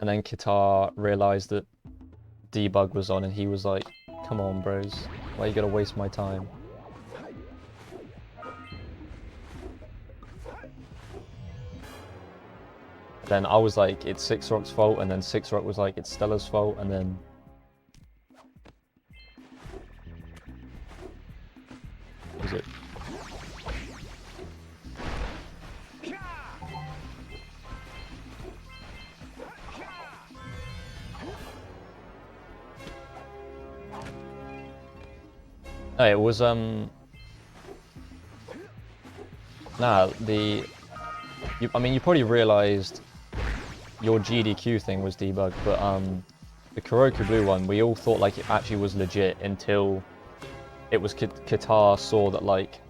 And then Kitar realized that debug was on, and he was like, "Come on, bros, why you gotta waste my time?" Then I was like, "It's Six Rock's fault," and then Six Rock was like, "It's Stella's fault," and then was it? No, it was nah, I mean, you probably realized your GDQ thing was debug, but the Kuroko Blue one, we all thought like it actually was legit until it was Qatar saw that like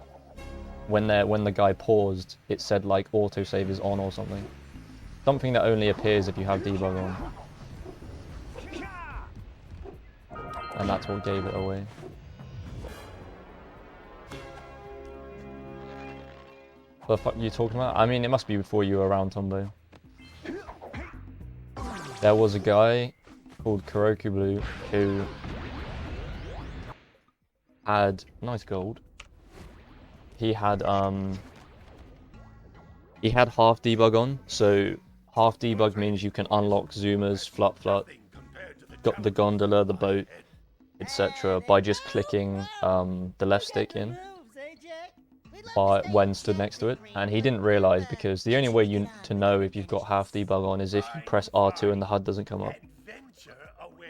when the guy paused, it said like autosave is on or something. Something that only appears if you have debug on. And that's what gave it away. What the fuck are you talking about? I mean, it must be before you were around, Tombo. There was a guy called Kuroko Blue who had nice gold. He had half debug on, so half debug means you can unlock zoomers, flut, got the gondola, the boat, etc. by just clicking the left stick in when stood next to it. And he didn't realize, because the only way to know if you've got half debug on is if you press R2 and the HUD doesn't come up.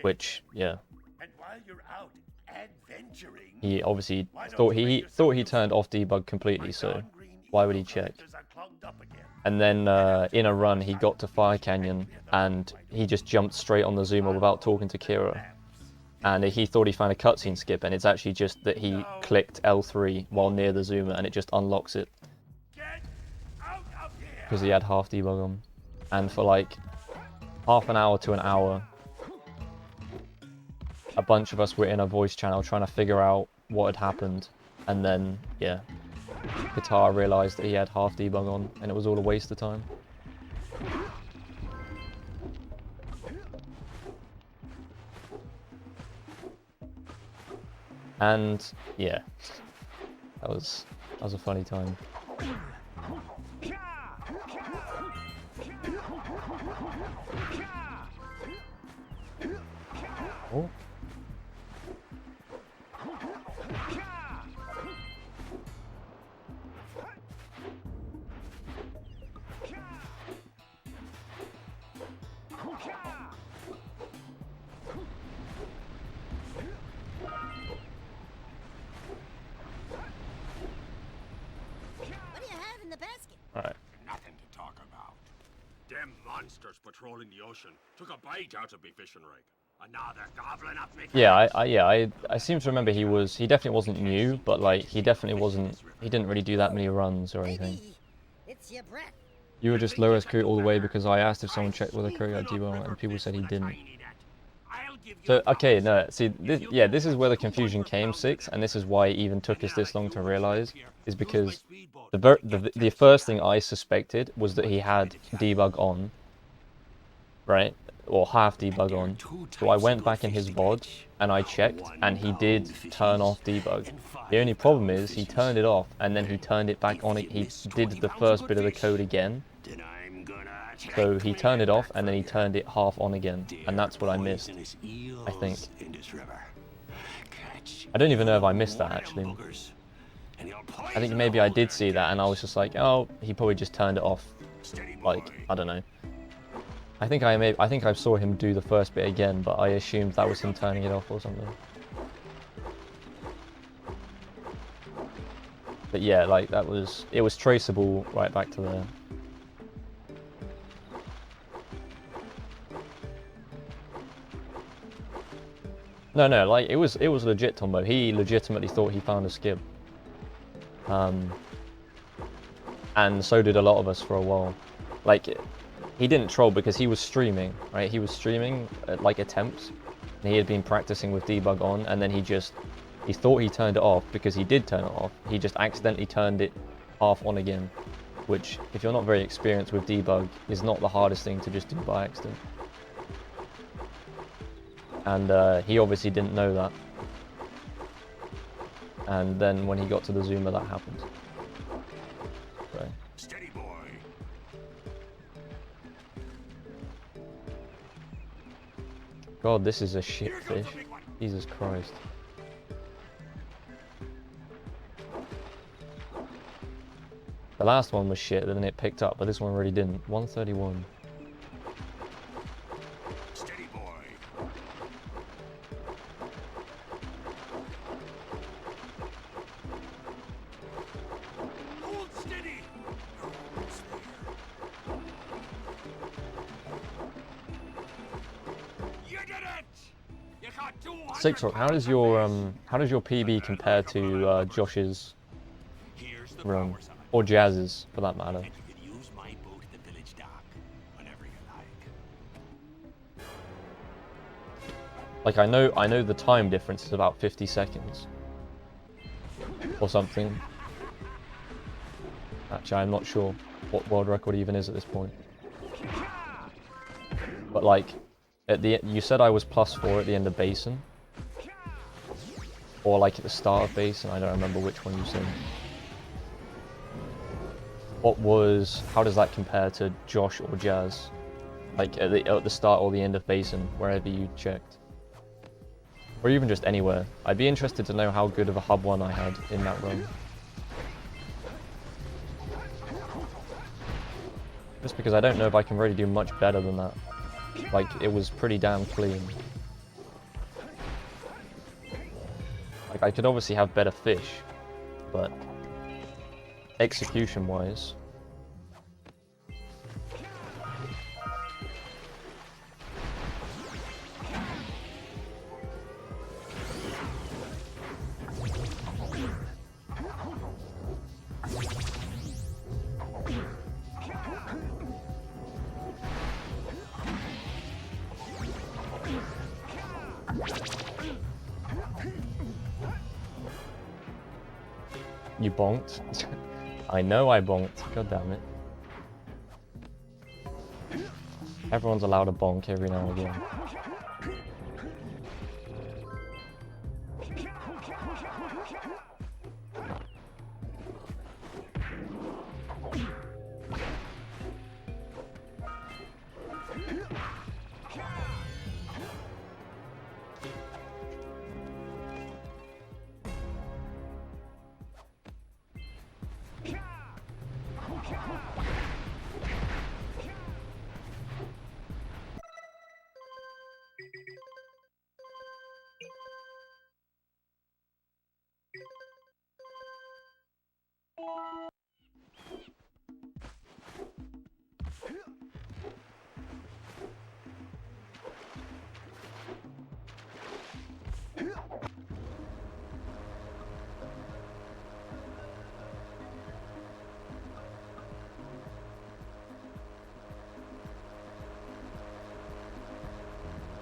Which, yeah. He obviously thought he turned off debug completely, so why would he check? And then in a run, he got to Fire Canyon, and he just jumped straight on the zoomer without talking to Kira. And he thought he found a cutscene skip, and it's actually just that he clicked L3 while near the zoomer, and it just unlocks it. Because he had half debug on. And for like half an hour to an hour, a bunch of us were in a voice channel trying to figure out what had happened. And then, yeah, Qatar realized that he had half debug on, and it was all a waste of time. And yeah, that was a funny time. Oh. Alright. Nothing to talk about. Them monsters patrolling the ocean took a bite out of me fishing rig. And now they're gobbling up me. Yeah, I seem to remember he definitely wasn't new, but like he didn't really do that many runs or anything. It's your breath. You were just lowest crew all the way because I asked if someone checked whether Curry had debug, and people said he didn't. So, okay, no, see, this is where the confusion came, Six, and this is why it even took us this long to realize, is because the first thing I suspected was that he had debug on, right, or half debug on, so I went back in his VOD, and I checked, and he did turn off debug. The only problem is, he turned it off, and then he turned it back on, he did the first bit of the code again. So he turned it off, and then he turned it half on again, and that's what I missed, I think. I don't even know if I missed that, actually. I think maybe I did see that, and I was just like, oh, he probably just turned it off. Like, I don't know. I think I saw him do the first bit again, but I assumed that was him turning it off or something. But yeah, like, it was traceable right back to there. No, like, it was legit, Tombo. He legitimately thought he found a skip. And so did a lot of us for a while. Like, he didn't troll because he was streaming, right? He was streaming, like, attempts. And he had been practicing with debug on, and then he thought he turned it off because he did turn it off. He just accidentally turned it half on again, which, if you're not very experienced with debug, is not the hardest thing to just do by accident. And he obviously didn't know that. And then when he got to the zoomer, that happened. So. Steady, boy. God, this is a shit fish. Jesus Christ. The last one was shit, then it picked up, but this one really didn't. 131. Steady, boy. Hold steady. Almost there. You did it. You got 200. Six Rock, how does your PB compare to Josh's Here's the run, power side. or Jazz's for that matter? And you can use my boat at the village dock whenever you like. Like I know the time difference is about 50 seconds or something. Actually, I'm not sure what world record even is at this point. But like, you said I was +4 at the end of Basin, or like at the start of Basin. I don't remember which one you said. How does that compare to Josh or Jazz? Like at the start or the end of Basin, wherever you checked. Or even just anywhere. I'd be interested to know how good of a hub 1 I had in that run. Just because I don't know if I can really do much better than that. Like, it was pretty damn clean. Like, I could obviously have better fish, but execution-wise... You bonked? I know I bonked. God damn it. Everyone's allowed a bonk every now and again.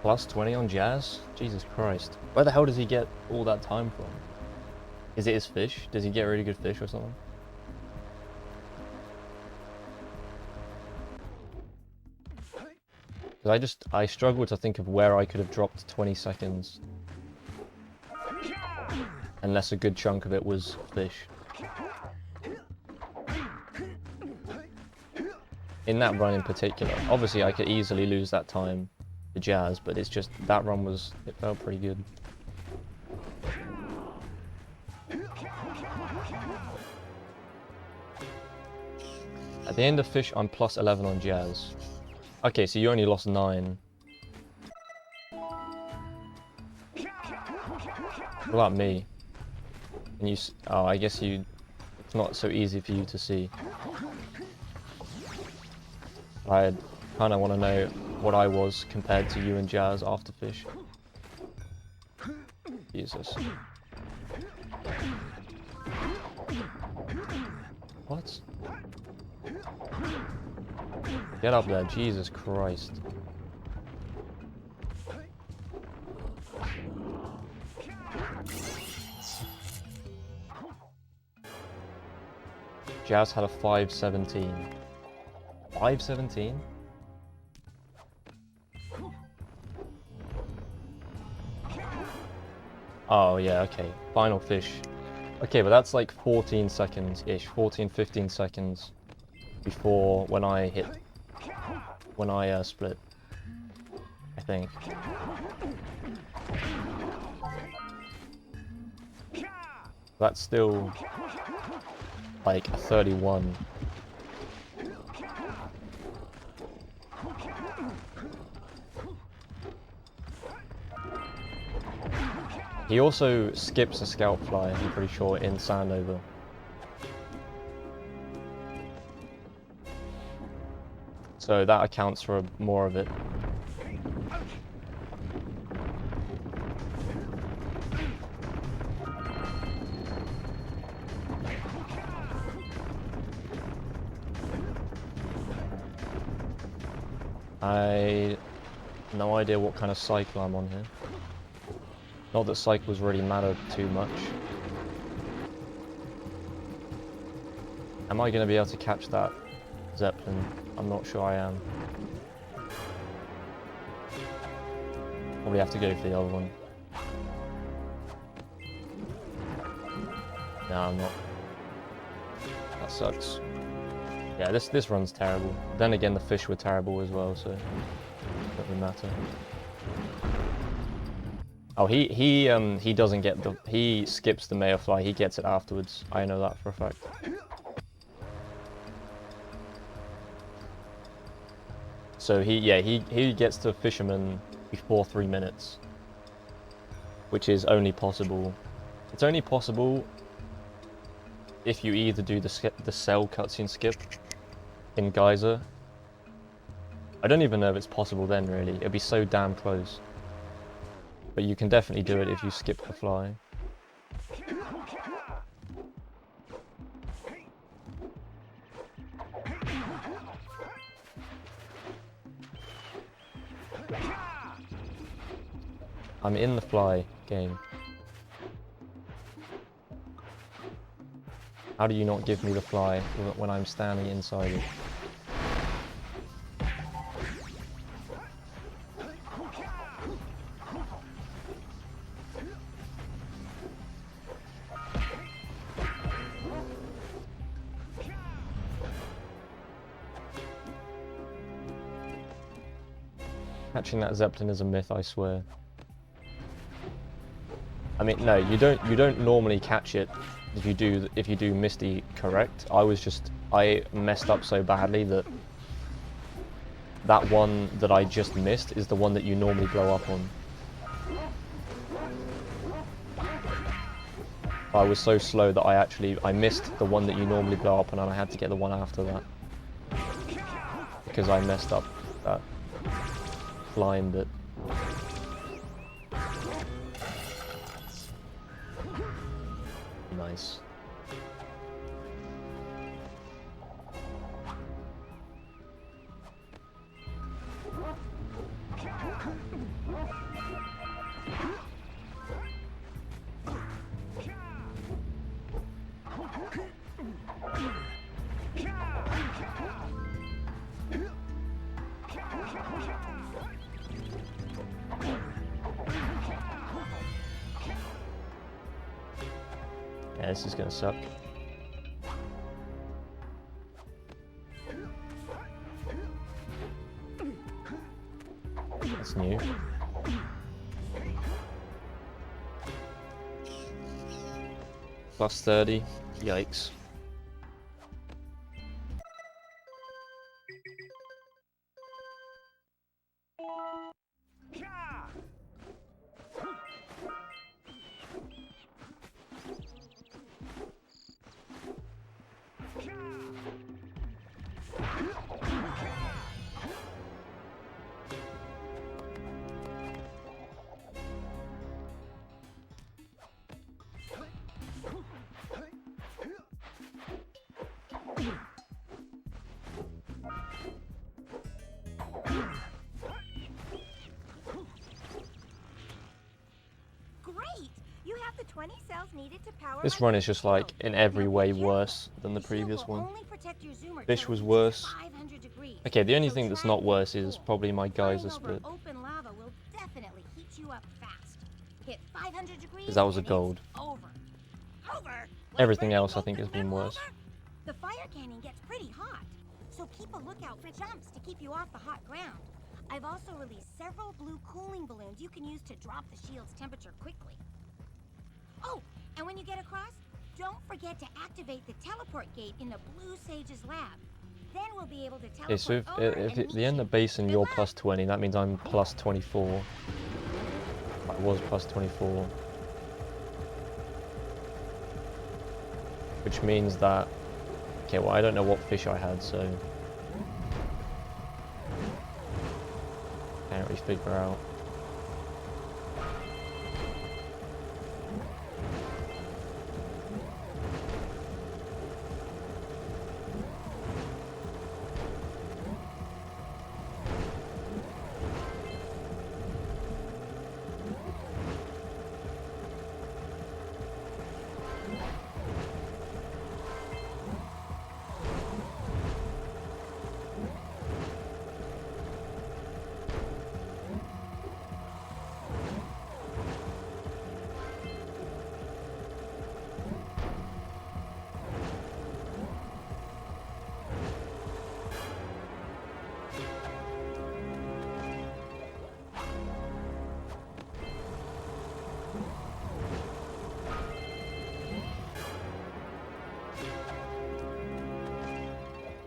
+20 on Jazz? Jesus Christ. Where the hell does he get all that time from? Is it his fish? Does he get really good fish or something? Because I struggle to think of where I could have dropped 20 seconds. Unless a good chunk of it was fish. In that run in particular. Obviously I could easily lose that time to Jazz, but it's just, that run it felt pretty good. At the end of fish, I'm +11 on Jazz. Okay, so you only lost 9. What about me? And oh, I guess it's not so easy for you to see. I kind of want to know what I was compared to you and Jazz after fish. Jesus. What? Get up there, Jesus Christ. Jazz had a 517. 517? Oh yeah, okay. Final fish. Okay, but that's like 14 seconds-ish, 14, 15 seconds before when I split, I think. That's still like a 31. He also skips a scalp fly, I'm pretty sure, in Sandover. So that accounts for more of it. I no idea what kind of cycle I'm on here. Not that cycles really matter too much. Am I going to be able to catch that Zeppelin? I'm not sure I am. Probably have to go for the other one. No, I'm not. That sucks. Yeah, this run's terrible. Then again, the fish were terrible as well, so it doesn't really matter. Oh, he doesn't get the, he skips the mayfly. He gets it afterwards. I know that for a fact. So he gets to fisherman before 3 minutes, which is only possible. It's only possible if you either do the cell cutscene skip in Geyser. I don't even know if it's possible then, really. It'd be so damn close. But you can definitely do it if you skip the fly. I'm in the fly game. How do you not give me the fly when I'm standing inside it? Catching that Zeppelin is a myth, I swear. I mean, no, you don't normally catch it if you do Misty correct. I messed up so badly that that one that I just missed is the one that you normally blow up on. I was so slow that I missed the one that you normally blow up on, and I had to get the one after that because I messed up that flying bit. Nice. Yeah, this is gonna suck. That's new. Plus 30. Yikes. Great! You have the 20 cells needed to power This my run is just shield. like in every Now, way be careful. worse than the The shield previous will one. only protect your zoomer Fish till was it worse. reaches 500 degrees. Okay, the only So thing that's try not and worse keep is cool. probably my Flying geyser over split. open lava will definitely heat you up fast. hit 500 degrees. Because that was a and it's gold. Over. Over. Everything Like else I burning think has been coconut worse. over? The fire cannon gets pretty hot, so keep a lookout for jumps to keep you off the hot ground. I've also released several blue cooling balloons you can use to drop the shield's temperature quickly. Oh, and when you get across, don't forget to activate the teleport gate in the Blue Sage's lab. Then we'll be able to teleport Okay, so over if and at meet the end you. of base and Good you're luck. plus 20, that means I'm plus 24. I was plus 24. Which means that... Okay, well I don't know what fish I had, so... Can't really figure out.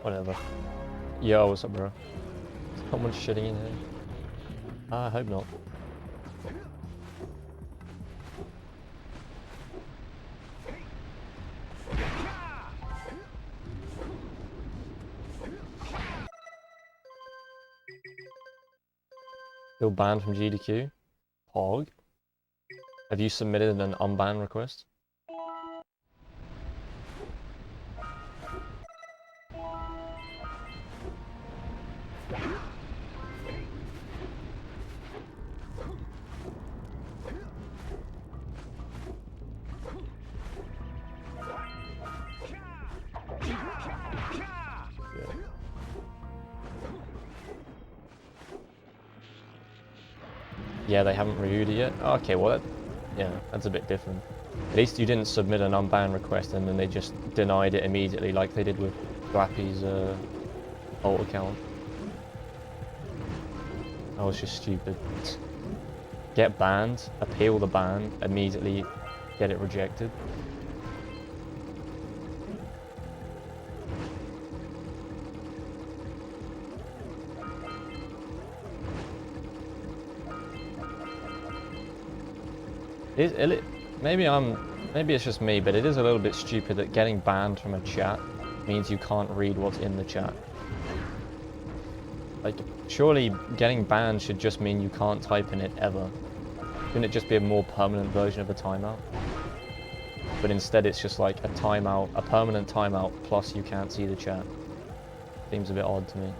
Whatever. Yo, what's up, bro? Someone's shitting in here. I hope not. Still banned from GDQ? Pog? Have you submitted an unban request? Yeah, they haven't reviewed it yet. Okay, well, yeah, that's a bit different. At least you didn't submit an unban request and then they just denied it immediately, like they did with Flappy's alt account. That was just stupid. Get banned, appeal the ban, immediately get it rejected. Maybe it's just me, but it is a little bit stupid that getting banned from a chat means you can't read what's in the chat. Like, surely getting banned should just mean you can't type in it ever. Shouldn't it just be a more permanent version of a timeout? But instead it's just like a timeout, a permanent timeout, plus you can't see the chat. Seems a bit odd to me.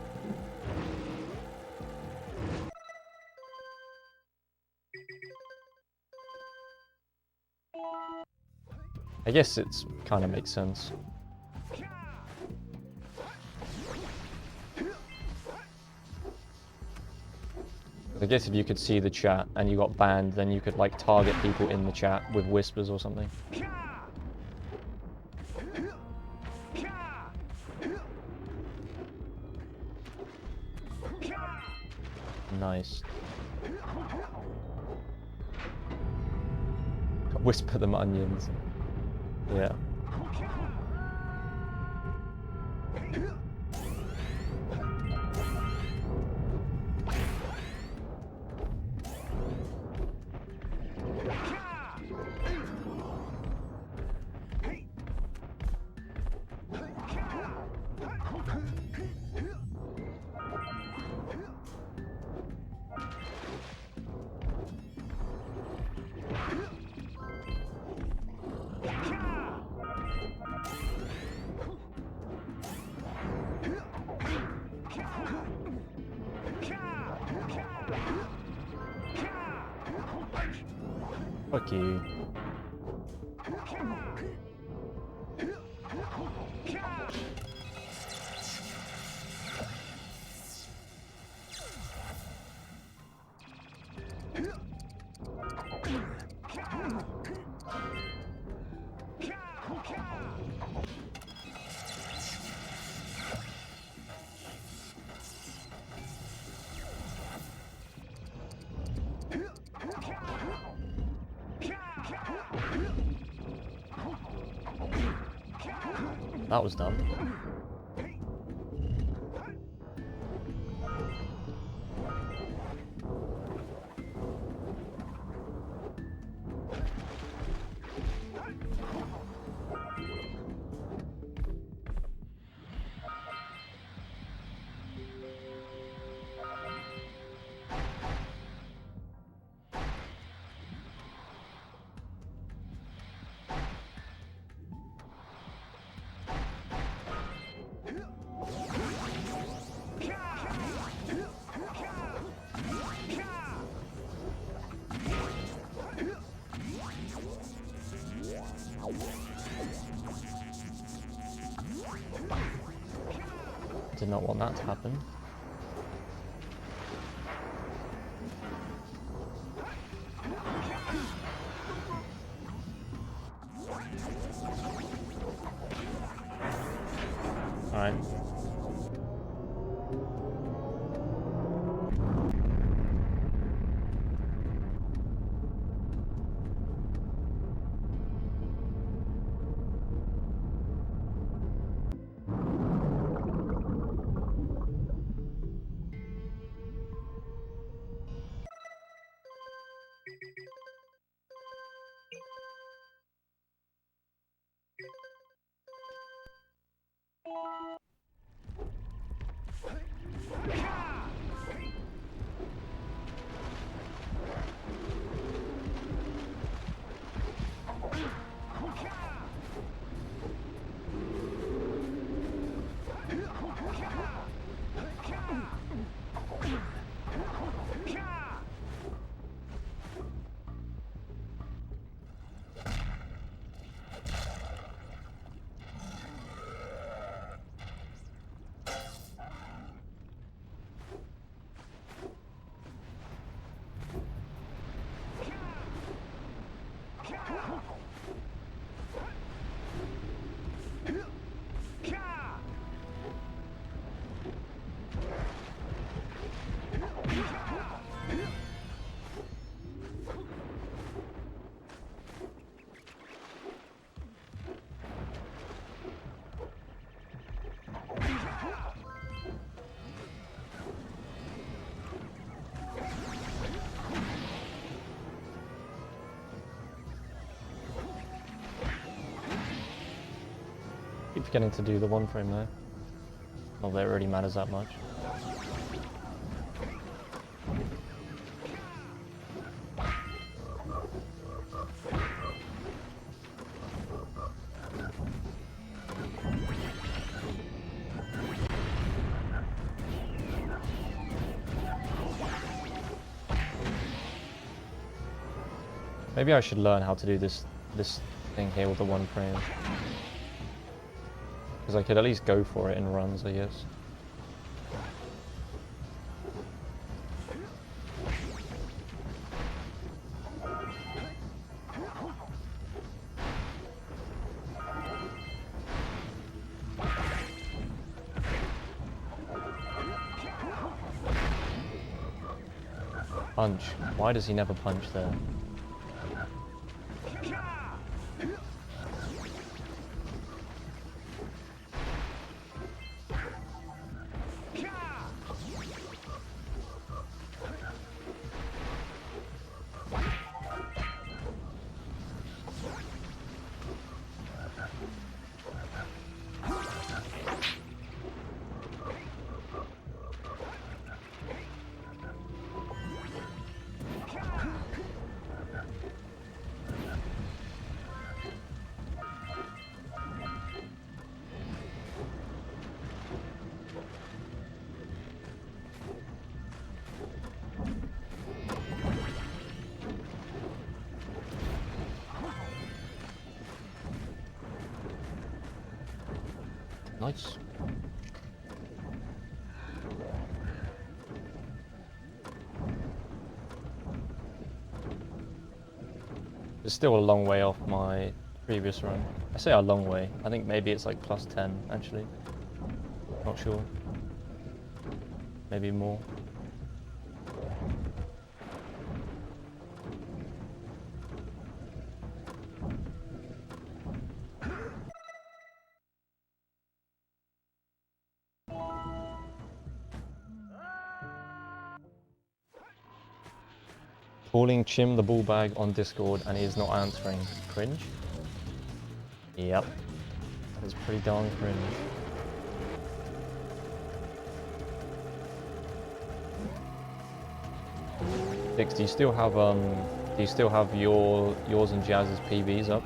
I guess it's kind of makes sense. I guess if you could see the chat and you got banned, then you could like target people in the chat with whispers or something. Nice. Whisper them onions. Yeah. Fuck you. That was dumb. Did not want that to happen. Alright. Keep forgetting to do the one frame though. Not that it really matters that much. Maybe I should learn how to do this thing here with the one frame. Because I could at least go for it in runs, I guess. Punch. Why does he never punch there? Nice. It's still a long way off my previous run. I say a long way. I think maybe it's like plus 10 actually. Not sure. Maybe more. Calling Chim the ball bag on Discord and he is not answering. Cringe? Yep. That is pretty darn cringe. Dix, do you still have yours and Jazz's PBs up?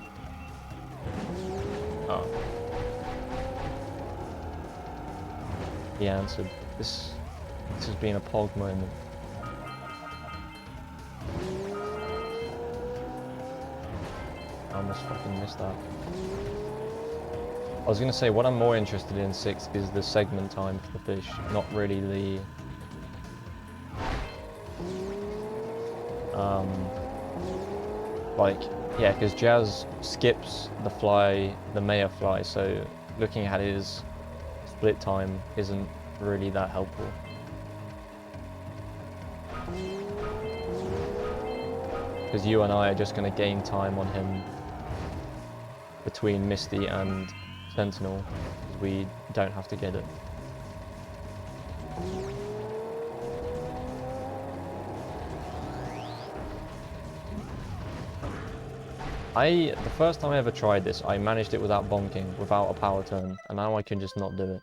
Oh. He answered. This has been a pog moment. I almost fucking missed that. I was gonna say, what I'm more interested in 6 is the segment time for the fish, not really the... like, yeah, because Jazz skips the fly, the Maya fly, so looking at his split time isn't really that helpful. Because you and I are just going to gain time on him between Misty and Sentinel, because we don't have to get it. The first time I ever tried this, I managed it without bonking, without a power turn, and now I can just not do it.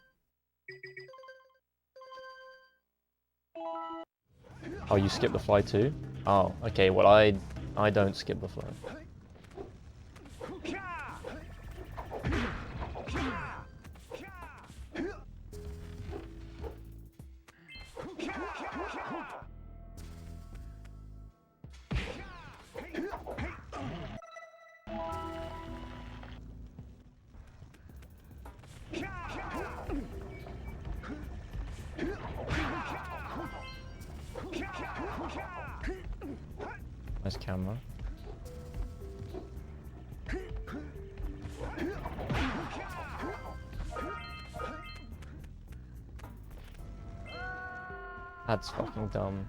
Oh, you skip the fly too? Oh, okay, well I don't skip the fly. Nice camera. That's fucking dumb.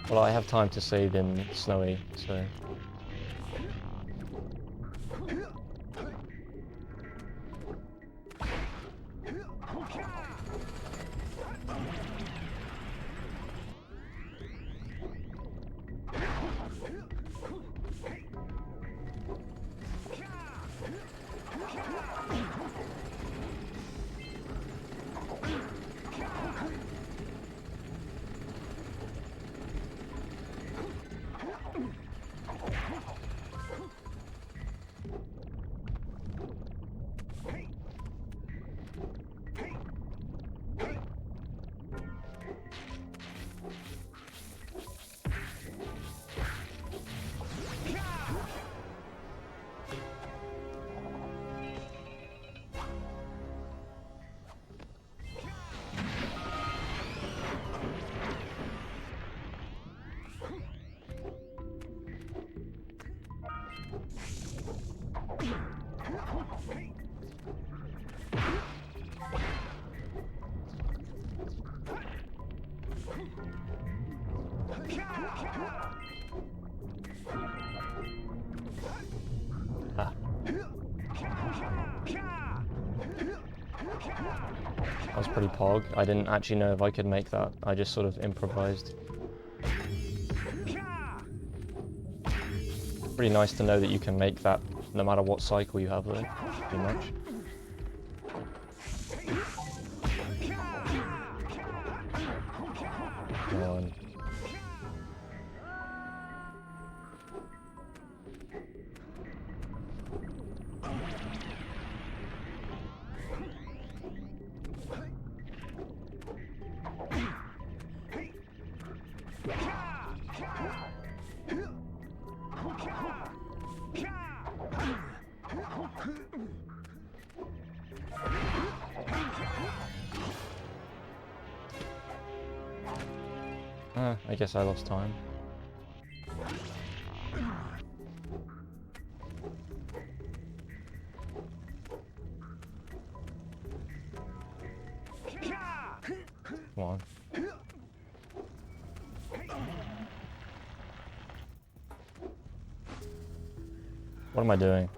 Well, I have time to save in Snowy, so... That was pretty pog. I didn't actually know if I could make that. I just sort of improvised. Pretty nice to know that you can make that no matter what cycle you have though, pretty much. Come on. I guess I lost time. What am I doing?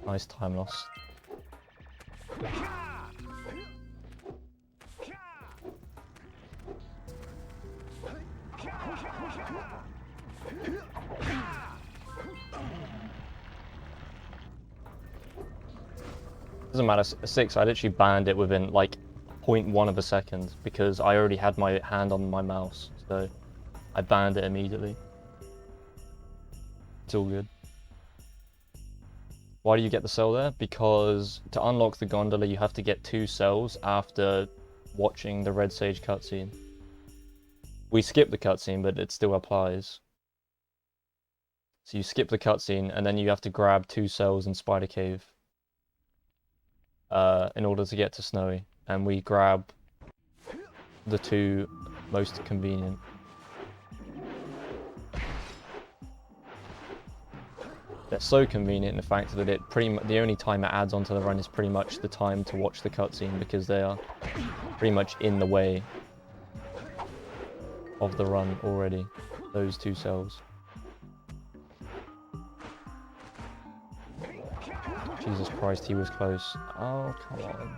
Nice time loss. Doesn't matter, 6, I literally banned it within like 0.1 of a second because I already had my hand on my mouse, so I banned it immediately. It's all good. Why do you get the cell there? Because to unlock the gondola you have to get 2 cells after watching the Red Sage cutscene. We skip the cutscene, but it still applies. So you skip the cutscene and then you have to grab 2 cells in Spider Cave in order to get to Snowy, and we grab the 2 most convenient. They're so convenient in the fact that the only time it adds onto the run is pretty much the time to watch the cutscene, because they are pretty much in the way of the run already, those 2 cells. Jesus Christ, he was close. Oh, come on.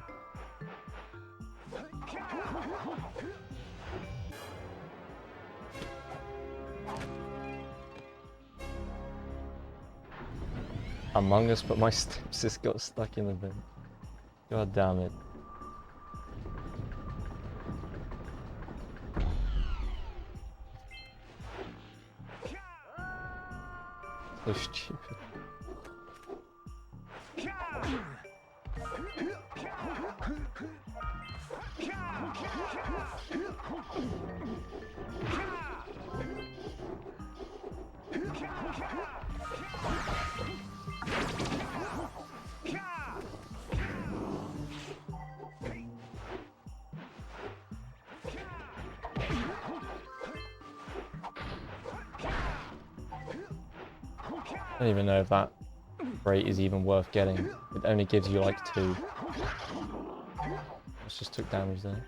Among Us, but my steps just got stuck in the bin. God damn it. So stupid. I don't even know if that rate is even worth getting. It only gives you like 2. Let's just took damage there.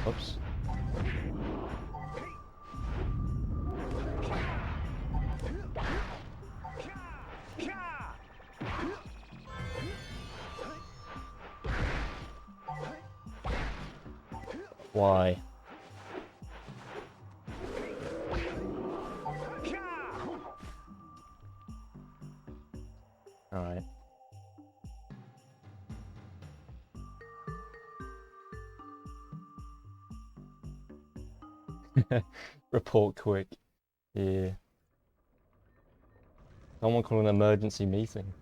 Oops. Why? All right. Report quick. Yeah. Someone call an emergency meeting.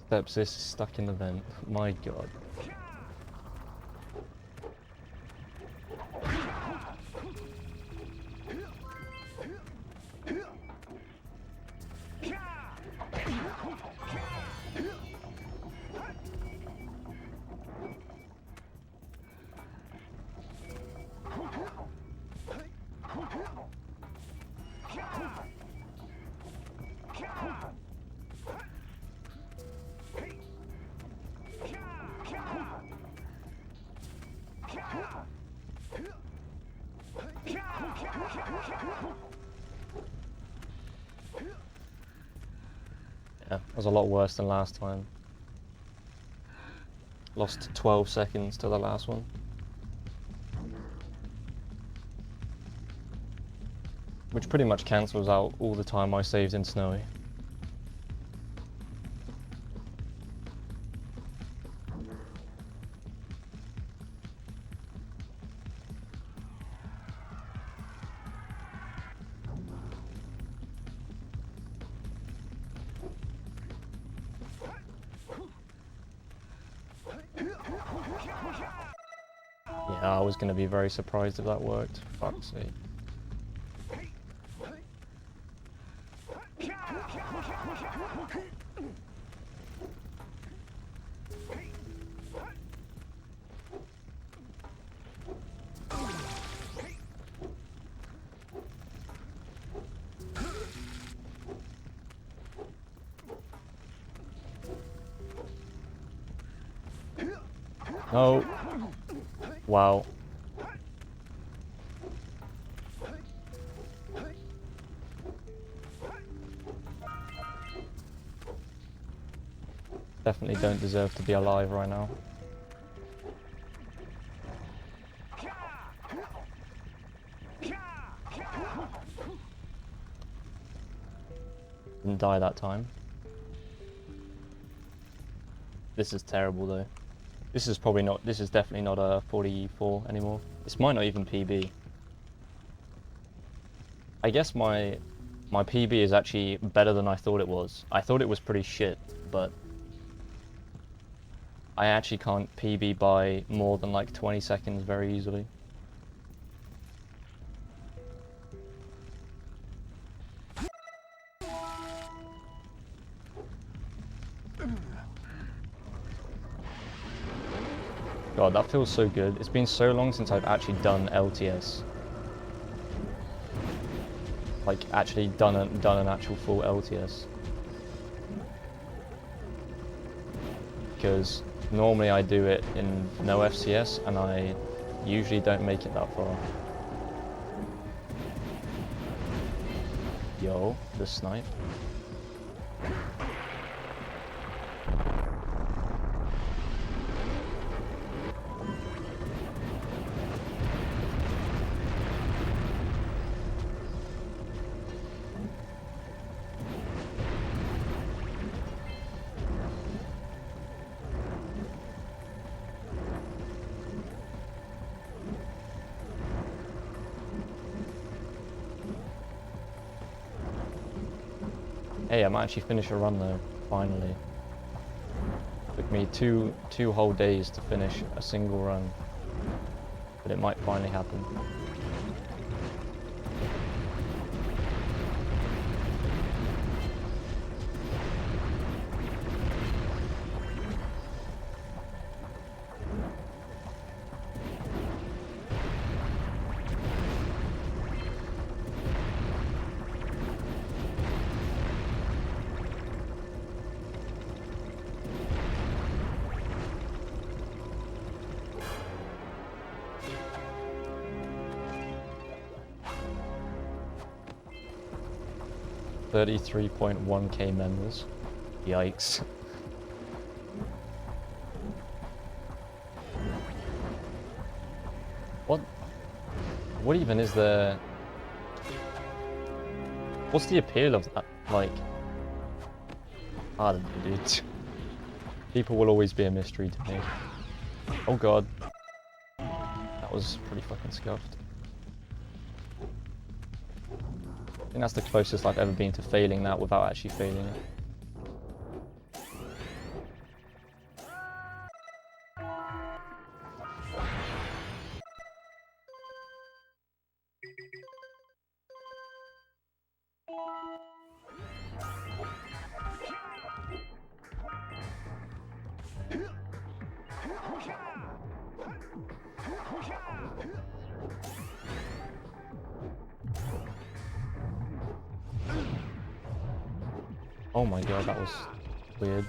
Stepsis is stuck in the vent. My god. Yeah, that was a lot worse than last time. Lost 12 seconds to the last one. Which pretty much cancels out all the time I saved in Snowy. I was going to be very surprised if that worked. Fuck's sake. No. Wow. Definitely don't deserve to be alive right now. Didn't die that time. This is terrible though. This is probably not, this is definitely not a 44 anymore. This might not even PB. I guess my PB is actually better than I thought it was. I thought it was pretty shit, but I actually can't PB by more than like 20 seconds very easily. God, that feels so good. It's been so long since I've actually done LTS. Like, actually done an actual full LTS. Because normally I do it in no FCS, and I usually don't make it that far. Yo, the snipe. Hey, I might actually finish a run though, finally. Took me two whole days to finish a single run, but it might finally happen. $33.1k members. Yikes. What even is there? What's the appeal of that? Like, I don't know, dude. People will always be a mystery to me. Oh god. That was pretty fucking scuffed. I think that's the closest I've ever been to failing that without actually failing it. Oh my god, that was weird.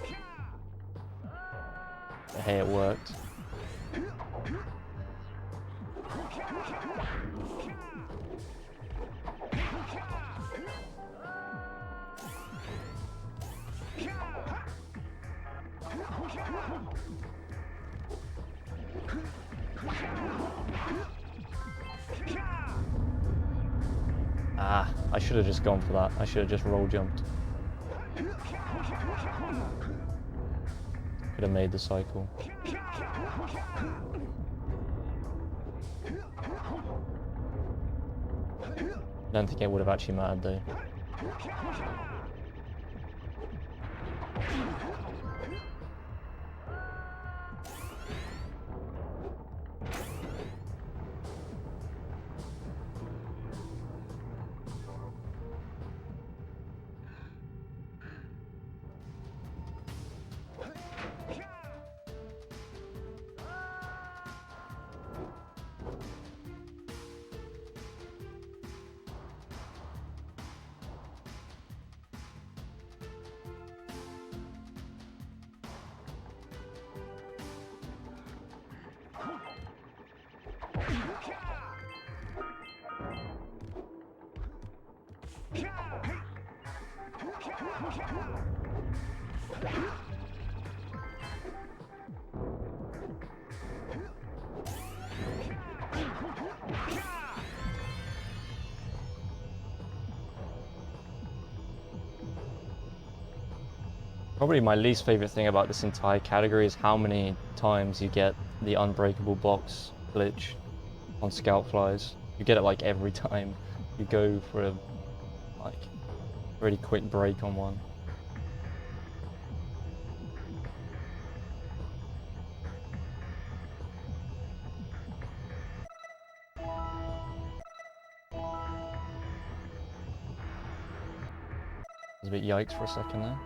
But hey, it worked. Ah, I should have just gone for that. I should have just roll jumped. Could have made the cycle. I don't think it would have actually mattered though. Probably my least favorite thing about this entire category is how many times you get the unbreakable box glitch on scout flies. You get it like every time you go for a like really quick break on one. I was a bit yikes for a second there.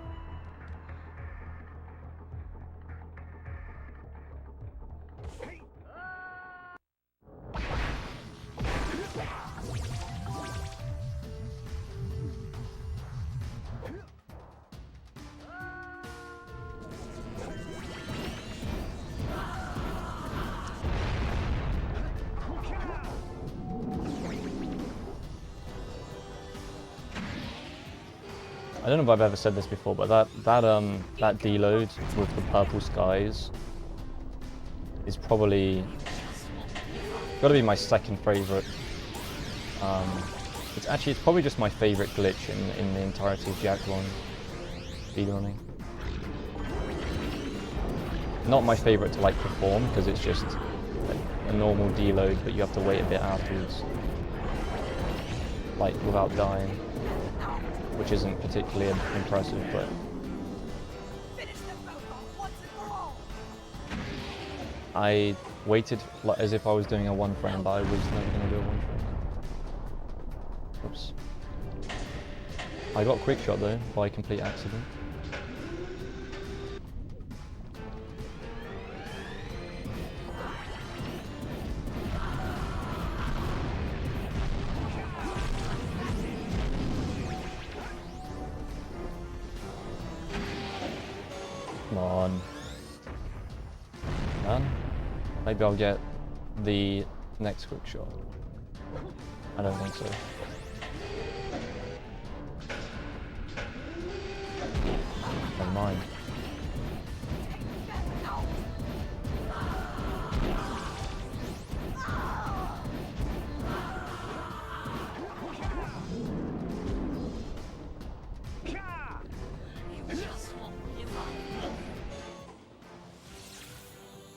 I don't know if I've ever said this before, but that deload with the purple skies is probably got to be my second favorite. It's probably just my favorite glitch in the entirety of Jak speedrunning. Not my favorite to like perform because it's just a normal deload, but you have to wait a bit afterwards, like without dying, which isn't particularly impressive, but I waited as if I was doing a 1 frame, but I was never going to do a 1 frame. Oops. I got a quick shot though, by complete accident. Come on. Man. Maybe I'll get the next quick shot. I don't think so. Never mind.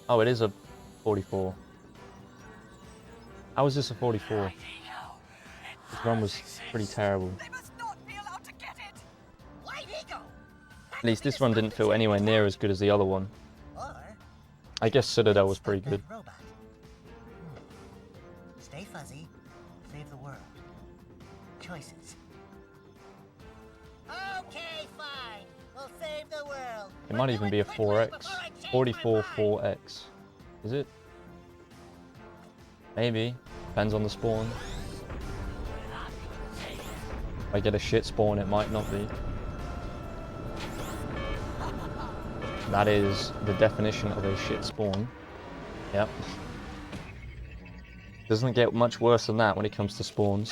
Oh, it is a 44. How is this a 44? This run was pretty terrible. At least this run didn't feel anywhere near as good as the other one. I guess Citadel was pretty good. Stay fuzzy, save the world. Choices. Okay, fine. We'll save the world. It might even be a 4x. 44 4x. Is it? Maybe. Depends on the spawn. If I get a shit spawn, it might not be. That is the definition of a shit spawn. Yep. Doesn't get much worse than that when it comes to spawns.